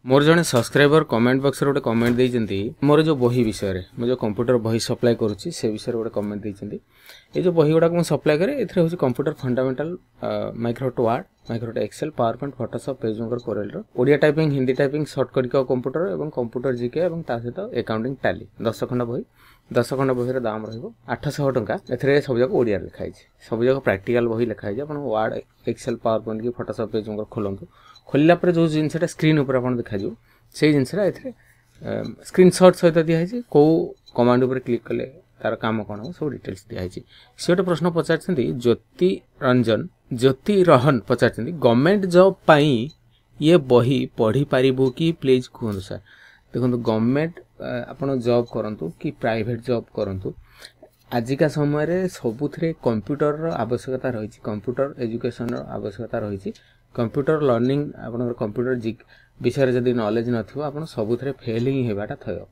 मोर जड़े subscriber comment box रे गोटे कमेंट देइचंती मोर जो बही विषय में जो कंप्यूटर बही सप्लाई करूची से विषय गोटे कमेंट देइचंती ये जो बही गुडा को सप्लाई करे एथरे होची computer fundamental Microsoft Word Microsoft Excel PowerPoint Photoshop PageMaker Corel रो Odia typing Hindi typing shortcut का कंप्यूटर एवं कंप्यूटर जीके एवं ता सहित अकाउंटिंग टैली 10 खंड बही 10 खंड बही दाम रहइबो 800 टंका एथरे सब जक ओडिया लिखाई छै सब जक प्रैक्टिकल बही लिखाई छै अपन वर्ड एक्सेल पावर पॉइंट की फोटोशॉप पेज मेकर खोलंतु खोलला पर जो जिनसटा स्क्रीन ऊपर अपन देखा जो से जिनसटा एथरे स्क्रीनशॉट सहित दिया है को कमांड ऊपर क्लिक कले तार काम कोन हो सब डिटेल्स दिया है से गोटे प्रश्न पचारछंती ज्योति रहन पचारछंती गवर्नमेंट जॉब पाई ये बही पढ़ी पारिबो कि प्लीज कहू सर देखो गवर्नमेंट आपण जॉब करंतु कि प्राइवेट जॉब करंतु आजिका समय रे सबुथरे कंप्यूटर रो आवश्यकता रही कंप्यूटर एजुकेशन रो आवश्यकता रही कंप्यूटर लर्निंग आपन कंप्यूटर विषय जदि नॉलेज नथिबो आपन सबुथरे फेल ही हेबाटा थयो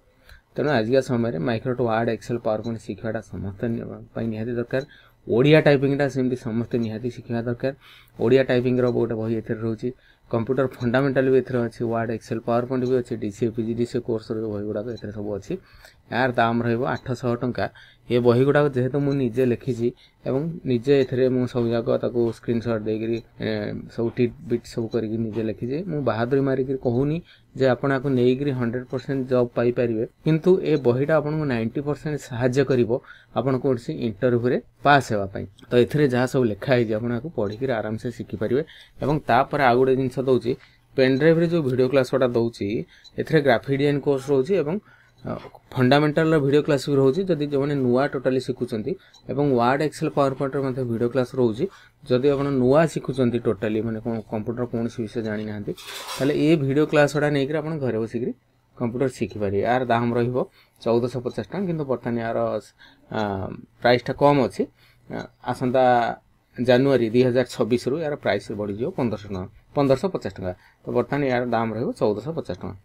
तेणु आजिका समय Microsoft Word Excel PowerPoint शिखवाटा समस्त निहाती दरकार ओडिया टाइपिंगटा सेमती समस्त निहाती शिखवा दरकार ओडिया टाइपिंग रो गोटे बही एथरे रहउची कंप्यूटर फंडामेंटल भी एथरे अछि वर्ड एक्सेल पावर पॉइंट भी अछि डीसीए पीजीडीसीए कोर्स रो बही गुडा एथरे सब अछि यार दाम रहइबो 800 टंका ये बही गुडा जेहेतु मु निजे लिखि छी एवं निजे एथरे मु सब जाको ताको स्क्रीनशॉट देगिरी सब टिट बिट सब करिकि निजे लिखि छी मु बहादुरी मारि कि कहूनी जे आपण को नेगिरी 100% जॉब पाई परिबे किंतु ए बहीटा आपण को 90% सहाय्य करिवो आपण को इंटरव्यू रे पास हेवा पई तो एथरे जहा सब लिखा है जे आपण को पढी कि आराम से सिखि परिबे एवं ता पर आ गुडे जिंस दउची पेन ड्राइव रे जो वीडियो क्लास वाटा दउची एथरे ग्राफिक डिजाइन कोर्स रहउची एवं फंडामेंटल वीडियो क्लास भी रोची जदि जो माने नुआ टोटली शिखुचंती एवं वर्ड एक्सेल पावर पॉइंट रे मध्ये वीडियो क्लास रोची जदि आपण नुआ शिखुचंती टोटली माने कंप्यूटर कोन सी विषय जानि नाहंती ताले ए वीडियो क्लास वाडा नै कि आपण घरे बसिकरी कंप्यूटर शिखि पारि यार दाम रहिबो 1450 टका किंतु बर्तमान यार प्राइस टा कम अछि आसंता जनवरी 2026 रु यार प्राइस बढ़ी जो 1550 टका तो बर्तमान यार दाम रहिबो 1450 टका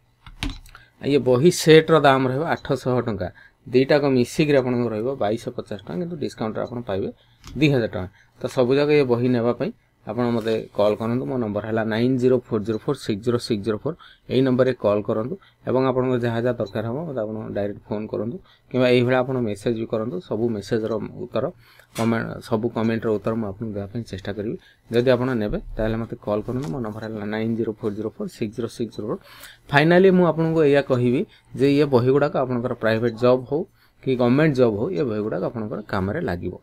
ये बही सेट रो दाम रहिबो 800 टंका दीटा को मिसिक रे आपन रहिबो 2250 टका किंतु डिस्काउंट रे आपन पाइबे 2000 टका तो सब जगह ये बही नेबा पई आपन मते कॉल करंतु मो नंबर हला 9040460604 एई नंबर रे कॉल करंतु एवं आपन जहा जहा दरकार हो आपन डायरेक्ट फोन करंतु किबा एई भला आपन मेसेज भी करंतु सब मेसेज रो उत्तर कमेंट सब कमेंट रो उत्तर म आपन देबा पई चेष्टा करबी जदि आपन नेबे ताले मते कॉल करंतु मो नंबर हला 9040460604 फाइनली मु आपन को एया कहिबी जे ये बही गुडा का आपन प्राइवेट जॉब हो कि गवर्नमेंट जॉब हो ये बही गुडा आपन काम रे लागिवो।